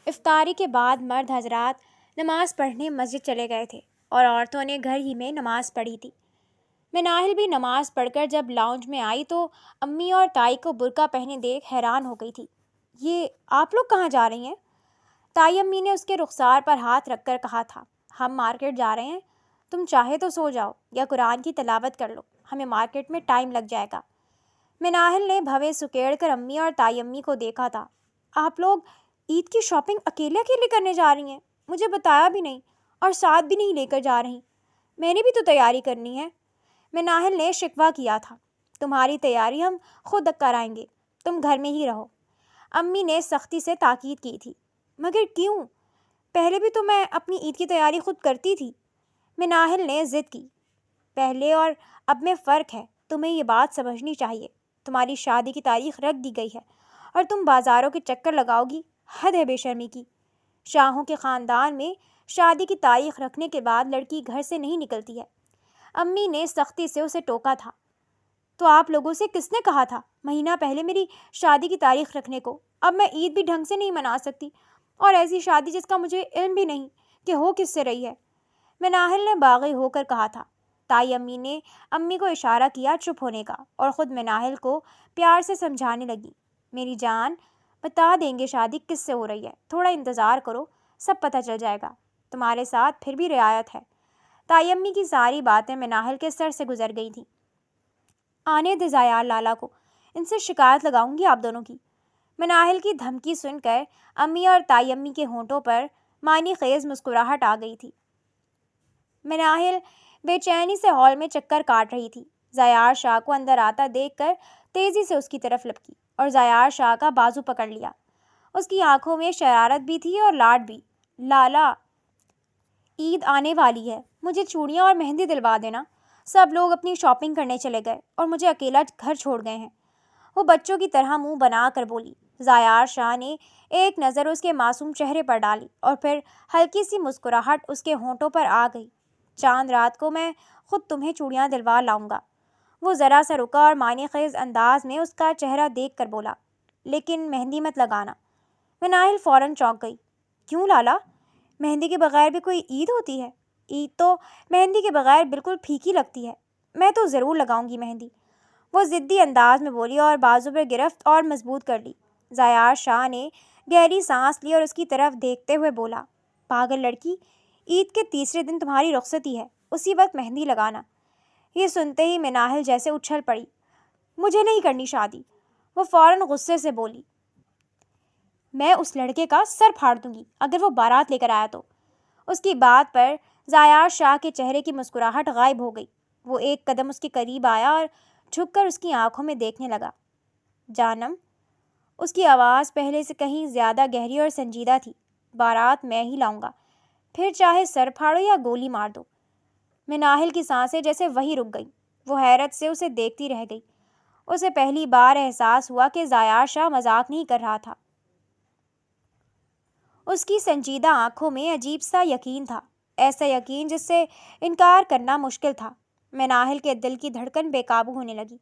افطاری کے بعد مرد حضرات نماز پڑھنے مسجد چلے گئے تھے اور عورتوں نے گھر ہی میں نماز پڑھی تھی۔ مناہل بھی نماز پڑھ کر جب لاؤنج میں آئی تو امی اور تائی کو برقع پہنے دیکھ حیران ہو گئی تھی۔ یہ آپ لوگ کہاں جا رہی ہیں؟ تائی امی نے اس کے رخسار پر ہاتھ رکھ کر کہا تھا، ہم مارکیٹ جا رہے ہیں، تم چاہے تو سو جاؤ یا قرآن کی تلاوت کر لو، ہمیں مارکیٹ میں ٹائم لگ جائے گا۔ مناہل نے بھویں سکیڑ کر امی اور تائی امی کو دیکھا تھا۔ آپ لوگ عید کی شاپنگ اکیلے اکیلے کرنے جا رہی ہیں؟ مجھے بتایا بھی نہیں اور ساتھ بھی نہیں لے کر جا رہی۔ میں نے بھی تو تیاری کرنی ہے۔ مناہل نے شکوہ کیا تھا، تمہاری تیاری ہم خود کرائیں گے، تم گھر میں ہی رہو۔ امی نے سختی سے تاکید کی تھی۔ مگر کیوں؟ پہلے بھی تو میں اپنی عید کی تیاری خود کرتی تھی۔ مناہل نے ضد کی۔ پہلے اور اب میں فرق ہے، تمہیں یہ بات سمجھنی چاہیے۔ تمہاری شادی کی تاریخ رکھ دی گئی ہے اور تم بازاروں کے چکر لگاؤ گی، حد ہے بے شرمی کی۔ شاہوں کے خاندان میں شادی کی تاریخ رکھنے کے بعد لڑکی گھر سے نہیں نکلتی ہے۔ امی نے سختی سے اسے ٹوکا تھا۔ تو آپ لوگوں سے کس نے کہا تھا مہینہ پہلے میری شادی کی تاریخ رکھنے کو؟ اب میں عید بھی ڈھنگ سے نہیں منا سکتی، اور ایسی شادی جس کا مجھے علم بھی نہیں کہ ہو کس سے رہی ہے۔ مناہل نے باغی ہو کر کہا تھا۔ تائی امی نے امی کو اشارہ کیا چپ ہونے کا اور خود مناہل کو پیار سے سمجھانے لگی، میری جان، بتا دیں گے شادی کس سے ہو رہی ہے، تھوڑا انتظار کرو، سب پتہ چل جائے گا، تمہارے ساتھ پھر بھی رعایت ہے۔ تائی امی کی ساری باتیں مناہل کے سر سے گزر گئی تھیں۔ آنے دے زیار لالا کو، ان سے شکایت لگاؤں گی آپ دونوں کی۔ مناہل کی دھمکی سن کر امی اور تائی امی کے ہونٹوں پر معنی خیز مسکراہٹ آ گئی تھی۔ مناہل بے چینی سے ہال میں چکر کاٹ رہی تھی۔ زیار شاہ کو اندر آتا دیکھ کر تیزی سے اس کی طرف لپکی اور زیار شاہ کا بازو پکڑ لیا۔ اس کی آنکھوں میں شرارت بھی تھی اور لاڈ بھی۔ لالا، عید آنے والی ہے، مجھے چوڑیاں اور مہندی دلوا دینا۔ سب لوگ اپنی شاپنگ کرنے چلے گئے اور مجھے اکیلا گھر چھوڑ گئے ہیں۔ وہ بچوں کی طرح منہ بنا کر بولی۔ زیار شاہ نے ایک نظر اس کے معصوم چہرے پر ڈالی اور پھر ہلکی سی مسکراہٹ اس کے ہونٹوں پر آ گئی۔ چاند رات کو میں خود تمہیں چوڑیاں دلوا لاؤں گا۔ وہ ذرا سا رکا اور معنی خیز انداز میں اس کا چہرہ دیکھ کر بولا، لیکن مہندی مت لگانا۔ مناہل فوراً چونک گئی۔ کیوں لالا؟ مہندی کے بغیر بھی کوئی عید ہوتی ہے؟ عید تو مہندی کے بغیر بالکل پھیکی لگتی ہے۔ میں تو ضرور لگاؤں گی مہندی، وہ ضدی انداز میں بولی اور بازو پر گرفت اور مضبوط کر لی۔ زیار شاہ نے گہری سانس لی اور اس کی طرف دیکھتے ہوئے بولا، پاگل لڑکی، عید کے تیسرے دن تمہاری رخصتی ہے، اسی وقت مہندی لگانا۔ یہ سنتے ہی مناہل جیسے اچھل پڑی۔ مجھے نہیں کرنی شادی، وہ فوراً غصے سے بولی۔ میں اس لڑکے کا سر پھاڑ دوں گی اگر وہ بارات لے کر آیا تو۔ اس کی بات پر زیار شاہ کے چہرے کی مسکراہٹ غائب ہو گئی۔ وہ ایک قدم اس کے قریب آیا اور جھک کر اس کی آنکھوں میں دیکھنے لگا۔ جانم، اس کی آواز پہلے سے کہیں زیادہ گہری اور سنجیدہ تھی، بارات میں ہی لاؤں گا، پھر چاہے سر پھاڑو یا گولی مار دو۔ مناہل کی سانسیں جیسے وہیں رک گئیں۔ وہ حیرت سے اسے دیکھتی رہ گئی۔ اسے پہلی بار احساس ہوا کہ زیار شاہ مذاق نہیں کر رہا تھا۔ اس کی سنجیدہ آنکھوں میں عجیب سا یقین تھا، ایسا یقین جس سے انکار کرنا مشکل تھا۔ مناہل کے دل کی دھڑکن بے قابو ہونے لگی۔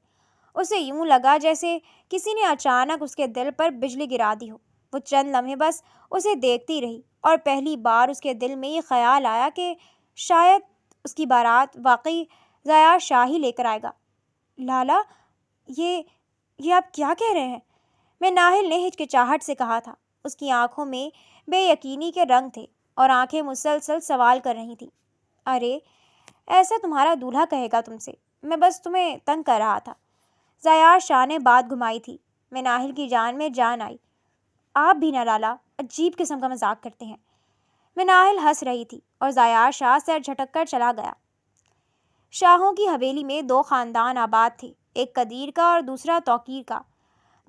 اسے یوں لگا جیسے کسی نے اچانک اس کے دل پر بجلی گرا دی ہو۔ وہ چند لمحے بس اسے دیکھتی رہی اور پہلی بار اس کے دل میں یہ خیال آیا کہ شاید اس کی بارات واقعی زیار شاہ ہی لے کر آئے گا۔ لالا، یہ آپ کیا کہہ رہے ہیں؟ مناہل نے ہچکچاہٹ سے کہا تھا۔ اس کی آنکھوں میں بے یقینی کے رنگ تھے اور آنکھیں مسلسل سوال کر رہی تھیں۔ ارے، ایسا تمہارا دولہا کہے گا تم سے، میں بس تمہیں تنگ کر رہا تھا۔ زیار شاہ نے بات گھمائی تھی۔ مناہل کی جان میں جان آئی۔ آپ بھی نہ لالا، عجیب قسم کا مذاق کرتے ہیں۔ مناہل ہنس رہی تھی اور زیار شاہ سر جھٹک کر چلا گیا۔ شاہوں کی حویلی میں دو خاندان آباد تھے، ایک قدیر کا اور دوسرا توقیر کا۔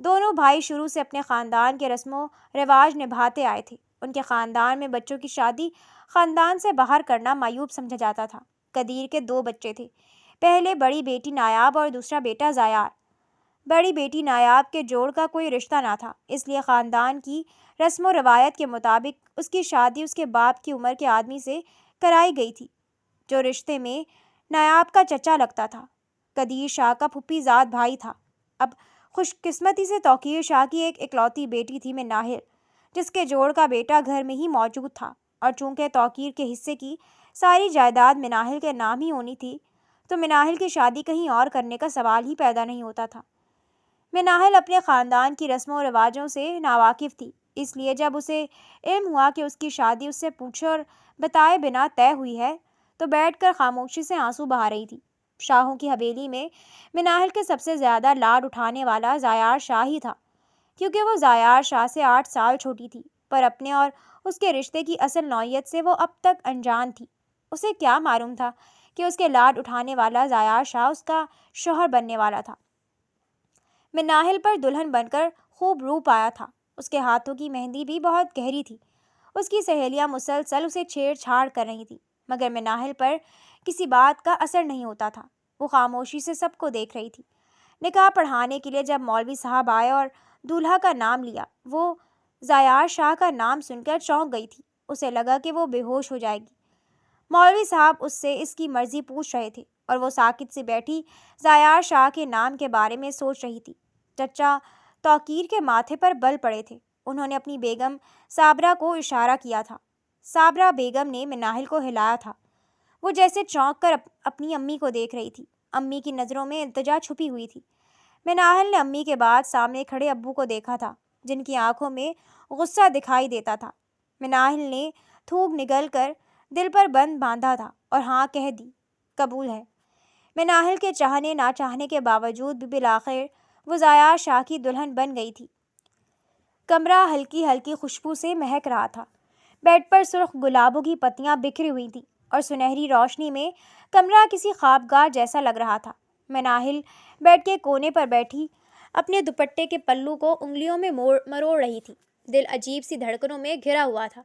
دونوں بھائی شروع سے اپنے خاندان کے رسم و رواج نبھاتے آئے تھے۔ ان کے خاندان میں بچوں کی شادی خاندان سے باہر کرنا معیوب سمجھا جاتا تھا۔ قدیر کے دو بچے تھے، پہلے بڑی بیٹی نایاب اور دوسرا بیٹا زیار۔ بڑی بیٹی نایاب کے جوڑ کا کوئی رشتہ نہ تھا، اس لیے خاندان کی رسم و روایت کے مطابق اس کی شادی اس کے باپ کی عمر کے آدمی سے کرائی گئی تھی، جو رشتے میں نایاب کا چچا لگتا تھا۔ قدیر شاہ کا پھوپھی زاد بھائی تھا۔ اب خوش قسمتی سے توقیر شاہ کی ایک اکلوتی بیٹی تھی مناہل، جس کے جوڑ کا بیٹا گھر میں ہی موجود تھا، اور چونکہ توقیر کے حصے کی ساری جائیداد مناہل کے نام ہی ہونی تھی تو مناہل کی شادی کہیں اور کرنے کا سوال ہی پیدا نہیں ہوتا تھا۔ مناہل اپنے خاندان کی رسم و رواجوں سے ناواقف تھی، اس لیے جب اسے علم ہوا کہ اس کی شادی اس سے پوچھے اور بتائے بنا طے ہوئی ہے تو بیٹھ کر خاموشی سے آنسو بہا رہی تھی۔ شاہوں کی حویلی میں مناہل کے سب سے زیادہ لاڈ اٹھانے والا زیار شاہ ہی تھا، کیونکہ وہ زیار شاہ سے 8 سال چھوٹی تھی، پر اپنے اور اس کے رشتے کی اصل نوعیت سے وہ اب تک انجان تھی۔ اسے کیا معلوم تھا کہ اس کے لاڈ اٹھانے والا زیار شاہ اس کا شوہر بننے والا تھا۔ مناہل پر دلہن بن کر خوب روپ آیا تھا، اس کے ہاتھوں کی مہندی بھی بہت گہری تھی۔ اس کی سہیلیاں مسلسل اسے چھیڑ چھاڑ کر رہی تھیں، مگر مناہل پر کسی بات کا اثر نہیں ہوتا تھا۔ وہ خاموشی سے سب کو دیکھ رہی تھی۔ نکاح پڑھانے کے لیے جب مولوی صاحب آئے اور دولہا کا نام لیا، وہ زیار شاہ کا نام سن کر چونک گئی تھی۔ اسے لگا کہ وہ بے ہوش ہو جائے گی۔ مولوی صاحب اس سے اس کی مرضی پوچھ رہے تھے اور وہ ساکت سی بیٹھی زیار شاہ کے نام کے بارے میں سوچ رہی تھی۔ چچا توقیر کے ماتھے پر بل پڑے تھے۔ انہوں نے اپنی بیگم صابرہ کو اشارہ کیا تھا۔ صابرہ بیگم نے مناہل کو ہلایا تھا۔ وہ جیسے چونک کر اپنی امی کو دیکھ رہی تھی۔ امی کی نظروں میں التجا چھپی ہوئی تھی۔ مناہل نے امی کے بعد سامنے کھڑے ابو کو دیکھا تھا، جن کی آنکھوں میں غصہ دکھائی دیتا تھا۔ مناہل نے تھوک نگل کر دل پر بند باندھا تھا اور ہاں کہہ دی، قبول ہے۔ مناہل کے چاہنے نہ چاہنے کے باوجود بھی بالآخر وہ زیار شاہ کی دلہن بن گئی تھی۔ کمرہ ہلکی ہلکی خوشبو سے مہک رہا تھا۔ بیڈ پر سرخ گلابوں کی پتیاں بکھری ہوئی تھیں اور سنہری روشنی میں کمرہ کسی خوابگاہ جیسا لگ رہا تھا۔ مناہل بیڈ کے کونے پر بیٹھی اپنے دوپٹے کے پلو کو انگلیوں میں مروڑ رہی تھی۔ دل عجیب سی دھڑکنوں میں گھرا ہوا تھا۔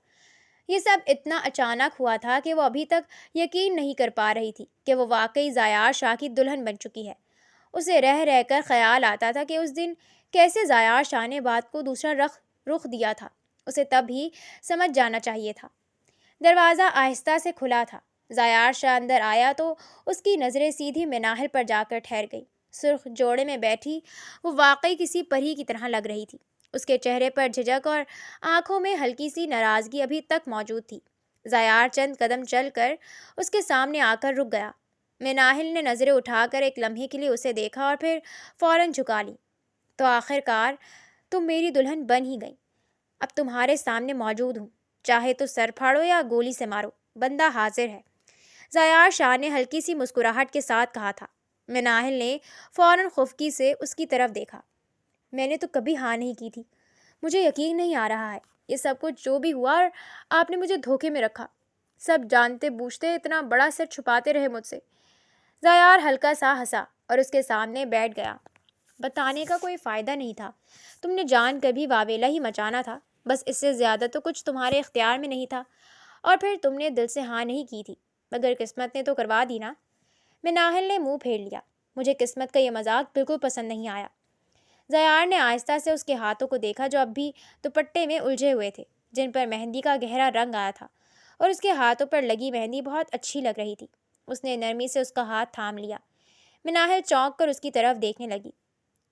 یہ سب اتنا اچانک ہوا تھا کہ وہ ابھی تک یقین نہیں کر پا رہی تھی کہ وہ واقعی زیار شاہ کی دلہن بن چکی ہے۔ اسے رہ رہ کر خیال آتا تھا کہ اس دن کیسے زیار شاہ نے بات کو دوسرا رخ دیا تھا۔ اسے تب ہی سمجھ جانا چاہیے تھا۔ دروازہ آہستہ سے کھلا تھا۔ زیار شاہ اندر آیا تو اس کی نظریں سیدھی مناہل پر جا کر ٹھہر گئی۔ سرخ جوڑے میں بیٹھی وہ واقعی کسی پری کی طرح لگ رہی تھی۔ اس کے چہرے پر جھجک اور آنکھوں میں ہلکی سی ناراضگی ابھی تک موجود تھی۔ زیار چند قدم چل کر اس کے سامنے آ کر رک گیا۔ مناہل نے نظریں اٹھا کر ایک لمحے کے لیے اسے دیکھا اور پھر فوراً جھکا لی۔ تو آخر کار تم میری دلہن بن ہی گئی۔ اب تمہارے سامنے موجود ہوں، چاہے تو سر پھاڑو یا گولی سے مارو، بندہ حاضر ہے۔ زیار شاہ نے ہلکی سی مسکراہٹ کے ساتھ کہا تھا۔ مناہل نے فوراً خفگی سے اس کی طرف دیکھا۔ میں نے تو کبھی ہاں نہیں کی تھی۔ مجھے یقین نہیں آ رہا ہے یہ سب کچھ جو بھی ہوا، اور آپ نے مجھے دھوکے میں رکھا۔ سب جانتے بوجھتے اتنا بڑا سر چھپاتے رہے مجھ سے۔ زیار ہلکا سا ہنسا اور اس کے سامنے بیٹھ گیا۔ بتانے کا کوئی فائدہ نہیں تھا۔ تم نے جان کر بھی واویلا ہی مچانا تھا، بس اس سے زیادہ تو کچھ تمہارے اختیار میں نہیں تھا۔ اور پھر تم نے دل سے ہاں نہیں کی تھی، مگر قسمت نے تو کروا دی نا۔ مناہل نے منہ پھیر لیا۔ مجھے قسمت کا یہ مذاق بالکل پسند نہیں آیا۔ زیار نے آہستہ سے اس کے ہاتھوں کو دیکھا جو اب بھی دوپٹے میں الجھے ہوئے تھے، جن پر مہندی کا گہرا رنگ آیا تھا، اور اس کے ہاتھوں پر لگی مہندی بہت اچھی لگ رہی تھی۔ اس نے نرمی سے اس کا ہاتھ تھام لیا۔ مناہل چونک کر اس کی طرف دیکھنے لگی۔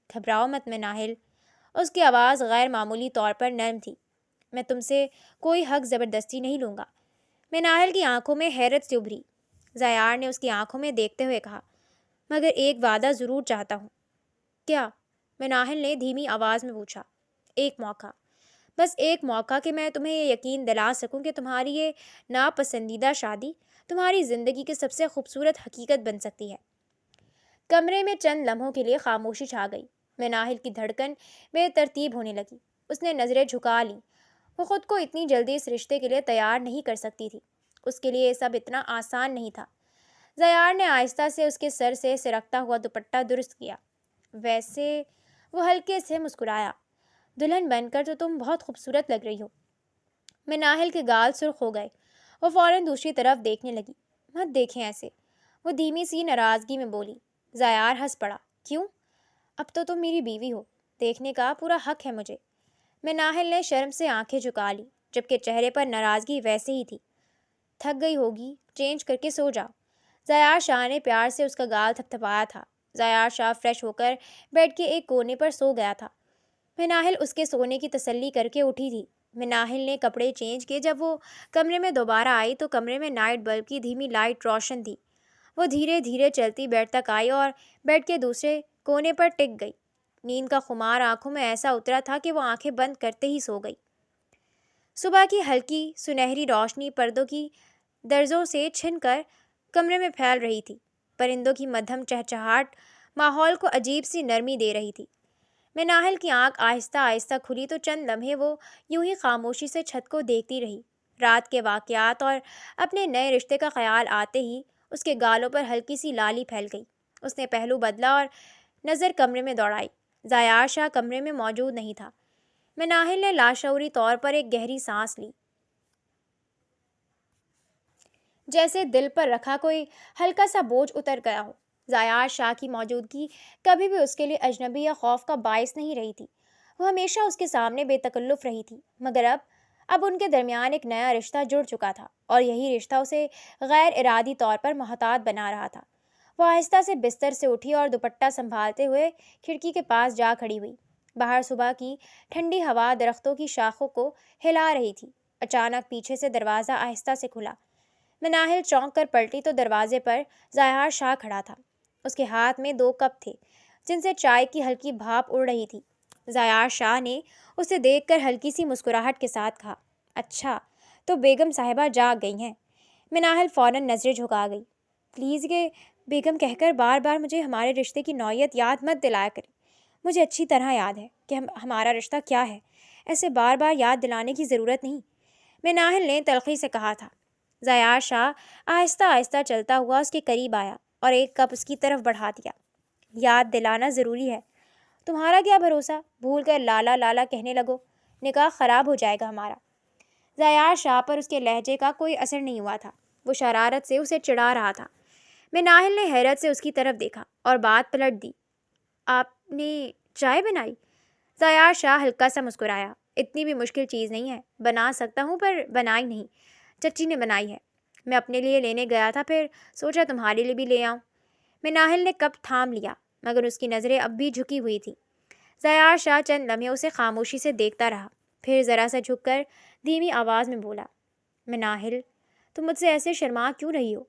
گھبراؤ مت مناہل۔ اس کی آواز غیر معمولی طور پر نرم تھی۔ میں تم سے کوئی حق زبردستی نہیں لوں گا۔ مناہل کی آنکھوں میں حیرت سے ابھری۔ زیار نے اس کی آنکھوں میں دیکھتے ہوئے کہا، مگر ایک وعدہ ضرور چاہتا ہوں۔ کیا؟ مناہل نے دھیمی آواز میں پوچھا۔ ایک موقع، بس ایک موقع کہ میں تمہیں یہ یقین دلا سکوں کہ تمہاری یہ ناپسندیدہ شادی تمہاری زندگی کی سب سے خوبصورت حقیقت بن سکتی ہے۔ کمرے میں چند لمحوں کے لیے خاموشی چھا گئی۔ مناہل کی دھڑکن بے ترتیب ہونے لگی۔ اس نے نظریں جھکا لیں۔ وہ خود کو اتنی جلدی اس رشتے کے لیے تیار نہیں کر سکتی تھی۔ اس کے لیے یہ سب اتنا آسان نہیں تھا۔ زیار نے آہستہ سے اس کے سر سے سرکتا ہوا دوپٹہ درست کیا۔ ویسے، وہ ہلکے سے مسکرایا، دلہن بن کر تو تم بہت خوبصورت لگ رہی ہو۔ مناہل کے گال سرخ ہو گئے۔ وہ فوراً دوسری طرف دیکھنے لگی۔ مت دیکھیں ایسے، وہ دھیمی سی ناراضگی میں بولی۔ زیار ہنس پڑا۔ کیوں؟ اب تو تم میری بیوی ہو، دیکھنے کا پورا حق ہے مجھے۔ مناہل نے شرم سے آنکھیں جھکا لی، جبکہ چہرے پر ناراضگی ویسے ہی تھی۔ تھک گئی ہوگی، چینج کر کے سو جاؤ۔ زیار شاہ نے پیار سے اس کا گال تھپتھپایا تھا۔ زیار شاہ فریش ہو کر بیڈ کے ایک کونے پر سو گیا تھا۔ مناہل اس کے سونے کی تسلی کر کے اٹھی تھی، مناہل نے کپڑے چینج کیے۔ جب وہ کمرے میں دوبارہ آئی تو کمرے میں نائٹ بلب کی دھیمی لائٹ روشن تھی۔ وہ دھیرے دھیرے چلتی بیڈ تک آئی اور بیڈ کے دوسرے کونے پر ٹک گئی۔ نیند کا خمار آنکھوں میں ایسا اترا تھا کہ وہ آنکھیں بند کرتے ہی سو گئی۔ صبح کی ہلکی سنہری روشنی پردوں کی درزوں سے چھن کر کمرے میں پھیل رہی تھی۔ پرندوں کی مدھم چہچہاہٹ ماحول کو عجیب سی نرمی دے رہی تھی۔ مناہل کی آنکھ آہستہ آہستہ کھلی تو چند لمحے وہ یوں ہی خاموشی سے چھت کو دیکھتی رہی۔ رات کے واقعات اور اپنے نئے رشتے کا خیال آتے ہی اس کے گالوں پر ہلکی سی لالی پھیل گئی۔ اس نے پہلو بدلا اور نظر کمرے میں دوڑائی۔ ضیاء شاہ کمرے میں موجود نہیں تھا۔ مناہل نے لاشعوری طور پر ایک گہری سانس لی، جیسے دل پر رکھا کوئی ہلکا سا بوجھ اتر گیا ہو۔ ضیاء شاہ کی موجودگی کبھی بھی اس کے لیے اجنبی یا خوف کا باعث نہیں رہی تھی۔ وہ ہمیشہ اس کے سامنے بے تکلف رہی تھی، مگر اب ان کے درمیان ایک نیا رشتہ جڑ چکا تھا اور یہی رشتہ اسے غیر ارادی طور پر محتاط بنا رہا تھا۔ وہ آہستہ سے بستر سے اٹھی اور دوپٹہ سنبھالتے ہوئے کھڑکی کے پاس جا کھڑی ہوئی۔ باہر صبح کی ٹھنڈی ہوا درختوں کی شاخوں کو ہلا رہی تھی۔ اچانک پیچھے سے دروازہ آہستہ سے کھلا۔ مناہل چونک کر پلٹی تو دروازے پر ضیاء شاہ کھڑا تھا۔ اس کے ہاتھ میں 2 کپ تھے جن سے چائے کی ہلکی بھاپ اڑ رہی تھی۔ ضیاء شاہ نے اسے دیکھ کر ہلکی سی مسکراہٹ کے ساتھ کہا، اچھا تو بیگم صاحبہ جاگ گئی ہیں۔ مناہل فوراً نظریں جھکا گئی۔ پلیز یہ بیگم کہہ کر بار بار مجھے ہمارے رشتے کی نوعیت یاد مت دلایا کریں۔ مجھے اچھی طرح یاد ہے کہ ہمارا رشتہ کیا ہے، ایسے بار بار یاد دلانے کی ضرورت نہیں، مناہل نے تلخی سے کہا تھا۔ ضیاء شاہ آہستہ آہستہ چلتا ہوا اس کے قریب آیا اور ایک کپ اس کی طرف بڑھا دیا۔ یاد دلانا ضروری ہے، تمہارا کیا بھروسہ بھول کر لالا لالا کہنے لگو، نکاح خراب ہو جائے گا ہمارا۔ ضیاء شاہ پر اس کے لہجے کا کوئی اثر نہیں ہوا تھا، وہ شرارت سے اسے چڑھا رہا تھا۔ مناہل نے حیرت سے اس کی طرف دیکھا اور بات پلٹ دی، آپ نے چائے بنائی؟ ضیاء شاہ ہلکا سا مسکرایا، اتنی بھی مشکل چیز نہیں ہے، بنا سکتا ہوں پر بنائی نہیں، چچی نے بنائی ہے۔ میں اپنے لیے لینے گیا تھا، پھر سوچا تمہارے لیے بھی لے آؤں۔ مناہل نے کپ تھام لیا مگر اس کی نظریں اب بھی جھکی ہوئی تھیں۔ ضیاء شاہ چند لمحے اسے خاموشی سے دیکھتا رہا، پھر ذرا سا جھک کر دھیمی آواز میں بولا، مناہل تم مجھ سے ایسے شرما کیوں رہی ہو؟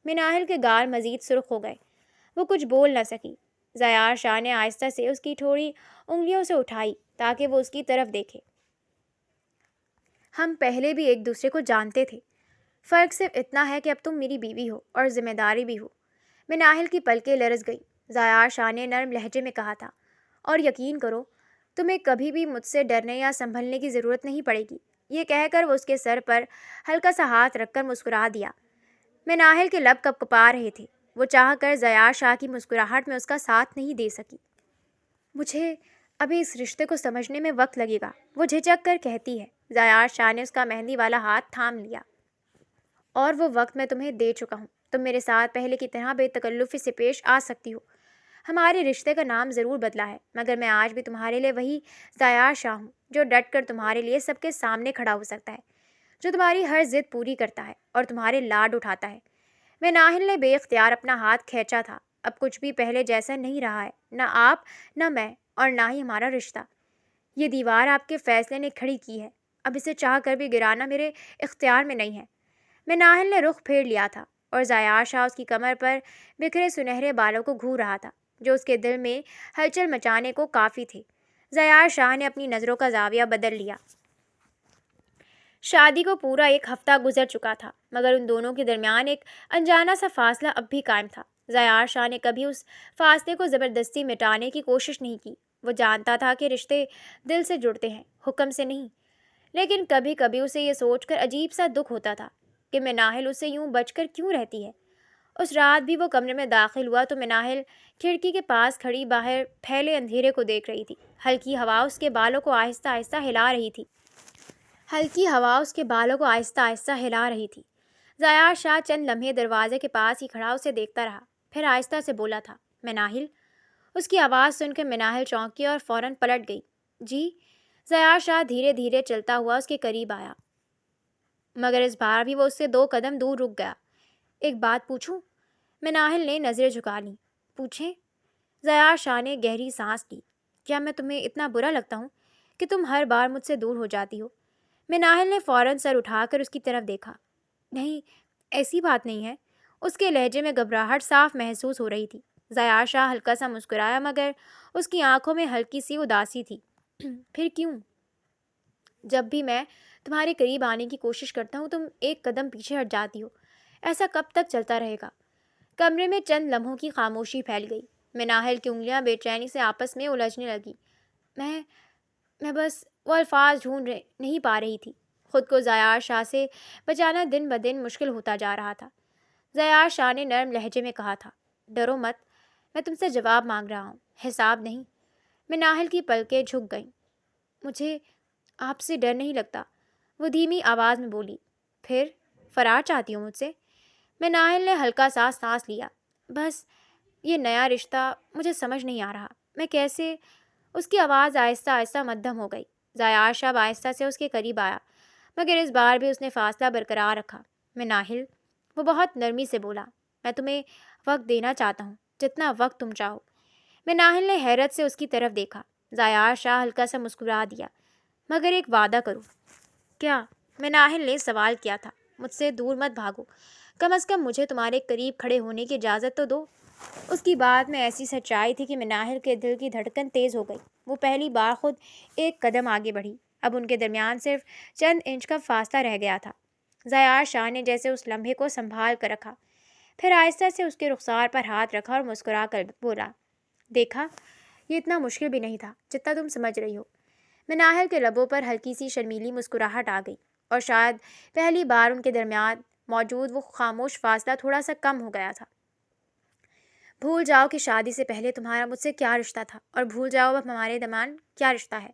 مناہل کے گال مزید سرخ ہو گئے، وہ کچھ بول نہ سکی۔ ضیاء شاہ نے آہستہ سے اس کی تھوڑی انگلیوں سے اٹھائی تاکہ وہ اس کی طرف دیکھے۔ ہم پہلے بھی ایک دوسرے کو جانتے تھے، فرق صرف اتنا ہے کہ اب تم میری بیوی ہو اور ذمہ داری بھی ہو۔ مناہل کی پلکیں لرز گئی۔ ضیاء شاہ نے نرم لہجے میں کہا تھا، اور یقین کرو تمہیں کبھی بھی مجھ سے ڈرنے یا سنبھلنے کی ضرورت نہیں پڑے گی۔ یہ کہہ کر وہ اس کے سر پر ہلکا سا ہاتھ رکھ کر مسکرا دیا۔ مناہل کے لب کپ کپا رہے تھے، وہ چاہ کر ضیاء شاہ کی مسکراہٹ میں اس کا ساتھ نہیں دے سکی۔ مجھے ابھی اس رشتے کو سمجھنے میں وقت لگے گا، وہ جھجک کر کہتی ہے۔ ضیاء شاہ نے اس کا مہندی والا ہاتھ تھام لیا، اور وہ وقت میں تمہیں دے چکا ہوں، تم میرے ساتھ پہلے کی طرح بے تکلفی سے پیش آ سکتی ہو۔ ہمارے رشتے کا نام ضرور بدلا ہے مگر میں آج بھی تمہارے لیے وہی ضیاء شاہ ہوں جو ڈٹ کر تمہارے لیے سب کے سامنے کھڑا ہو سکتا ہے، جو تمہاری ہر ضد پوری کرتا ہے اور تمہارے لاڈ اٹھاتا ہے۔ مناہل نے بے اختیار اپنا ہاتھ کھینچا تھا۔ اب کچھ بھی پہلے جیسا نہیں رہا ہے، نہ آپ نہ میں اور نہ ہی ہمارا رشتہ۔ یہ دیوار آپ کے فیصلے نے کھڑی کی ہے، اب اسے چاہ کر بھی گرانا میرے اختیار میں نہیں ہے۔ مناہل نے رخ پھیر لیا تھا اور ضیاء شاہ اس کی کمر پر بکھرے سنہرے بالوں کو گھور رہا تھا جو اس کے دل میں ہلچل مچانے کو کافی تھے۔ ضیاء شاہ نے اپنی نظروں کا زاویہ بدل لیا۔ شادی کو پورا 1 ہفتہ گزر چکا تھا مگر ان دونوں کے درمیان ایک انجانا سا فاصلہ اب بھی قائم تھا۔ ضیاء شاہ نے کبھی اس فاصلے کو زبردستی مٹانے کی کوشش نہیں کی۔ وہ جانتا تھا کہ رشتے دل سے جڑتے ہیں، حکم سے نہیں۔ لیکن کبھی کبھی اسے یہ سوچ کر عجیب سا دکھ ہوتا تھا کہ مناہل اسے یوں بچ کر کیوں رہتی ہے۔ اس رات بھی وہ کمرے میں داخل ہوا تو مناہل کھڑکی کے پاس کھڑی باہر پھیلے اندھیرے کو دیکھ رہی تھی۔ ہلکی ہوا اس کے بالوں کو آہستہ آہستہ ہلا رہی تھی۔ ضیاء شاہ چند لمحے دروازے کے پاس ہی کھڑا اسے دیکھتا رہا، پھر آہستہ سے بولا تھا، مناہل۔ اس کی آواز سن کر مناہل چونکی اور فوراً پلٹ گئی۔ جی؟ ضیاء شاہ دھیرے دھیرے چلتا ہوا اس کے قریب آیا مگر اس بار بھی وہ اس سے 2 قدم دور رک گیا۔ ایک بات پوچھوں؟ مناہل نے نظریں جھکا لیں۔ پوچھیں؟ ضیاء شاہ نے گہری سانس لی۔ کیا میں تمہیں اتنا برا لگتا ہوں کہ تم ہر بار مجھ سے دور ہو جاتی ہو؟ مناہل نے فوراً سر اٹھا کر اس کی طرف دیکھا۔ نہیں، ایسی بات نہیں ہے۔ اس کے لہجے میں گھبراہٹ صاف محسوس ہو رہی تھی۔ ضیاء شاہ ہلکا سا مسکرایا مگر اس کی آنکھوں میں ہلکی سی اداسی تھی۔ پھر کیوں؟ جب بھی میں تمہارے قریب آنے کی کوشش کرتا ہوں تم ایک قدم پیچھے ہٹ جاتی ہو۔ ایسا کب تک چلتا رہے گا؟ کمرے میں چند لمحوں کی خاموشی پھیل گئی۔ مناہل کی انگلیاں بے چینی سے آپس میں الجھنے لگی۔ میں بس وہ الفاظ نہیں پا رہی تھی۔ خود کو ضیاء شاہ سے بچانا دن بدن مشکل ہوتا جا رہا تھا۔ ضیاء شاہ نے نرم لہجے میں کہا تھا، ڈرو مت، میں تم سے جواب مانگ رہا ہوں، حساب نہیں۔ مناہل کی پلکیں جھک گئیں۔ مجھے آپ سے ڈر نہیں لگتا، وہ دھیمی آواز میں بولی۔ پھر فرار چاہتی ہوں مجھ سے؟ مناہل نے ہلکا سا سانس لیا۔ بس یہ نیا رشتہ مجھے سمجھ نہیں آ رہا، میں کیسے؟ اس کی آواز آہستہ آہستہ مدھم ہو گئی۔ ضیاء شاہ آہستہ سے اس کے قریب آیا مگر اس بار بھی اس نے فاصلہ برقرار رکھا۔ مناہل، وہ بہت نرمی سے بولا، میں تمہیں وقت دینا چاہتا ہوں، جتنا وقت تم چاہو۔ مناہل نے حیرت سے اس کی طرف دیکھا۔ ضیاء شاہ ہلکا سا مسکرا دیا، مگر ایک وعدہ کرو۔ کیا؟ مناہل نے سوال کیا تھا۔ مجھ سے دور مت بھاگو، کم از کم مجھے تمہارے قریب کھڑے ہونے کی اجازت تو دو۔ اس کی بات میں ایسی سچائی تھی کہ مناہل کے دل کی دھڑکن تیز ہو گئی۔ وہ پہلی بار خود ایک قدم آگے بڑھی۔ اب ان کے درمیان صرف چند انچ کا فاصلہ رہ گیا تھا۔ ضیاء شاہ نے جیسے اس لمحے کو سنبھال کر رکھا، پھر آہستہ سے اس کے رخسار پر ہاتھ رکھا اور مسکرا کر بولا، دیکھا، یہ اتنا مشکل بھی نہیں تھا جتنا تم سمجھ رہی ہو۔ مناہل کے لبوں پر ہلکی سی شرمیلی مسکراہٹ آ گئی اور شاید پہلی بار ان کے درمیان موجود وہ خاموش فاصلہ تھوڑا سا کم ہو گیا تھا۔ بھول جاؤ کہ شادی سے پہلے تمہارا مجھ سے کیا رشتہ تھا اور بھول جاؤ اب ہمارے درمیان کیا رشتہ ہے۔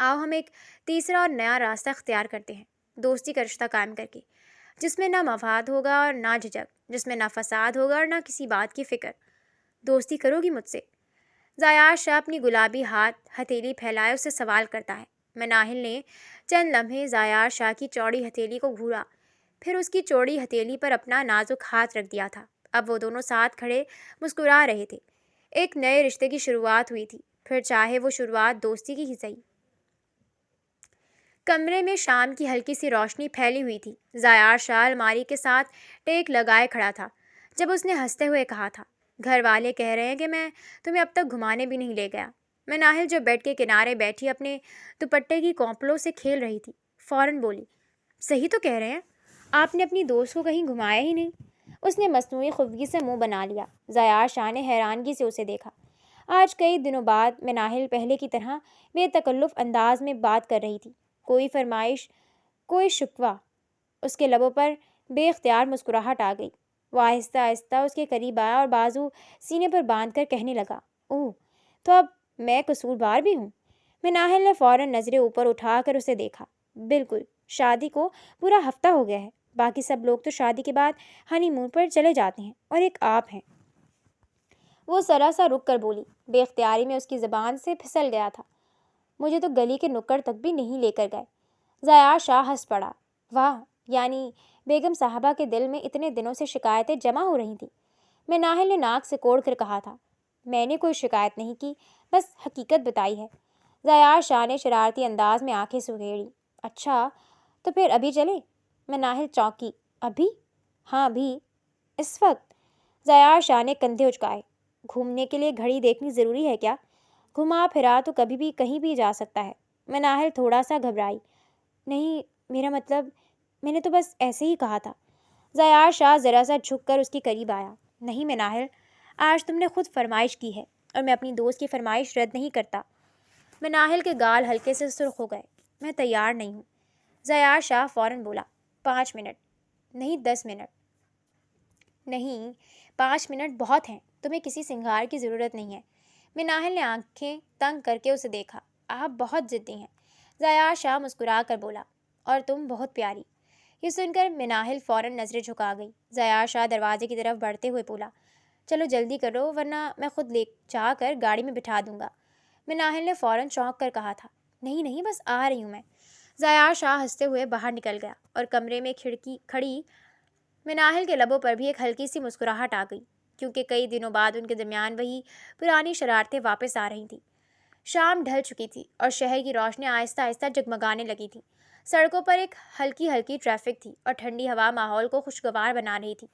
آؤ ہم ایک تیسرا اور نیا راستہ اختیار کرتے ہیں، دوستی کا رشتہ قائم کر کے، جس میں نہ مفاد ہوگا اور نہ جھجک، جس میں نہ فساد ہوگا اور نہ کسی بات کی فکر۔ دوستی کرو گی مجھ سے؟ ضیاء شاہ اپنی گلابی ہتھیلی پھیلائے اسے سوال کرتا ہے۔ مناہل نے چند لمحے ضیاء شاہ کی چوڑی ہتھیلی کو گھورا، پھر اس کی چوڑی ہتھیلی پر اپنا نازک ہاتھ رکھ دیا تھا۔ اب وہ دونوں ساتھ کھڑے مسکرا رہے تھے۔ ایک نئے رشتے کی شروعات ہوئی تھی، پھر چاہے وہ شروعات دوستی کی ہی صحیح۔ کمرے میں شام کی ہلکی سی روشنی پھیلی ہوئی تھی۔ ضیاء شاہ الماری کے ساتھ ٹیک لگائے کھڑا تھا جب اس نے ہنستے ہوئے کہا تھا، گھر والے کہہ رہے ہیں کہ میں تمہیں اب تک گھمانے بھی نہیں لے گیا۔ مناہل جو بیڈ کے کنارے بیٹھی اپنے دوپٹے کی کونپلوں سے کھیل رہی تھی، فوراً بولی، صحیح تو کہہ رہے ہیں، آپ نے اپنی دوست کو کہیں گھمایا ہی نہیں۔ اس نے مصنوعی خفگی سے منہ بنا لیا۔ ضیاء شاہ نے حیرانگی سے اسے دیکھا۔ آج کئی دنوں بعد مناہل پہلے کی طرح بے تکلف انداز میں بات کر رہی تھی۔ کوئی فرمائش، کوئی شکوہ۔ اس کے لبوں پر بے اختیار مسکراہٹ آ گئی۔ وہ آہستہ آہستہ اس کے قریب آیا اور بازو سینے پر باندھ کر کہنے لگا، اوہ، تو اب میں قصوروار بھی ہوں؟ مناہل نے فوراً نظریں اوپر اٹھا کر اسے دیکھا۔ بالکل، شادی کو پورا ہفتہ ہو گیا ہے، باقی سب لوگ تو شادی کے بعد ہنی مون پر چلے جاتے ہیں اور ایک آپ ہیں۔ وہ ذرا سا رک کر بولی، بے اختیاری میں اس کی زبان سے پھسل گیا تھا، مجھے تو گلی کے نکڑ تک بھی نہیں لے کر گئے۔ ضیاء شاہ ہنس پڑا، واہ، یعنی بیگم صاحبہ کے دل میں اتنے دنوں سے شکایتیں جمع ہو رہی تھیں۔ مناہل نے ناک سے کوڑ کر کہا تھا، میں نے کوئی شکایت نہیں کی، بس حقیقت بتائی ہے۔ ضیاء شاہ نے شرارتی انداز میں آنکھیں سگیڑی۔ اچھا، تو پھر ابھی چلیں؟ مناہل چونکی، ابھی؟ ہاں ابھی، اس وقت؟ ضیاء شاہ نے کندھے اچکائے۔ گھومنے کے لیے گھڑی دیکھنی ضروری ہے کیا؟ گھما پھرا تو کبھی بھی کہیں بھی جا سکتا ہے۔ مناہل تھوڑا سا گھبرائی، نہیں، میرا مطلب، میں نے تو بس ایسے ہی کہا تھا۔ ضیاء شاہ ذرا سا جھک کر اس کے قریب آیا، نہیں مناہل، آج تم نے خود فرمائش کی ہے اور میں اپنی دوست کی فرمائش رد نہیں کرتا۔ مناہل کے گال ہلکے سے سرخ ہو گئے، میں تیار نہیں ہوں۔ ضیاء شاہ فوراً بولا، 5 منٹ، نہیں 10 منٹ۔ نہیں، 5 منٹ بہت ہیں، تمہیں کسی سنگار کی ضرورت نہیں ہے۔ مناہل نے آنکھیں تنگ کر کے اسے دیکھا، آپ بہت ضدی ہیں۔ ضیاء شاہ مسکرا کر بولا، اور تم بہت پیاری۔ یہ سن کر مناہل فوراً نظریں جھکا گئی۔ ضیاء شاہ دروازے کی طرف بڑھتے ہوئے بولا، چلو جلدی کرو ورنہ میں خود لے جا کر گاڑی میں بٹھا دوں گا۔ مناہل نے فوراً چونک کر کہا تھا، نہیں نہیں، بس آ رہی ہوں میں۔ ضیاء شاہ ہنستے ہوئے باہر نکل گیا اور کمرے میں کھڑی مناہل کے لبوں پر بھی ایک ہلکی سی مسکراہٹ آ گئی، کیونکہ کئی دنوں بعد ان کے درمیان وہی پرانی شرارتیں واپس آ رہی تھیں۔ شام ڈھل چکی تھی اور شہر کی روشنی آہستہ آہستہ جگمگانے لگی تھی۔ سڑکوں پر ایک ہلکی ہلکی ٹریفک تھی اور ٹھنڈی ہوا ماحول کو خوشگوار بنا رہی تھی۔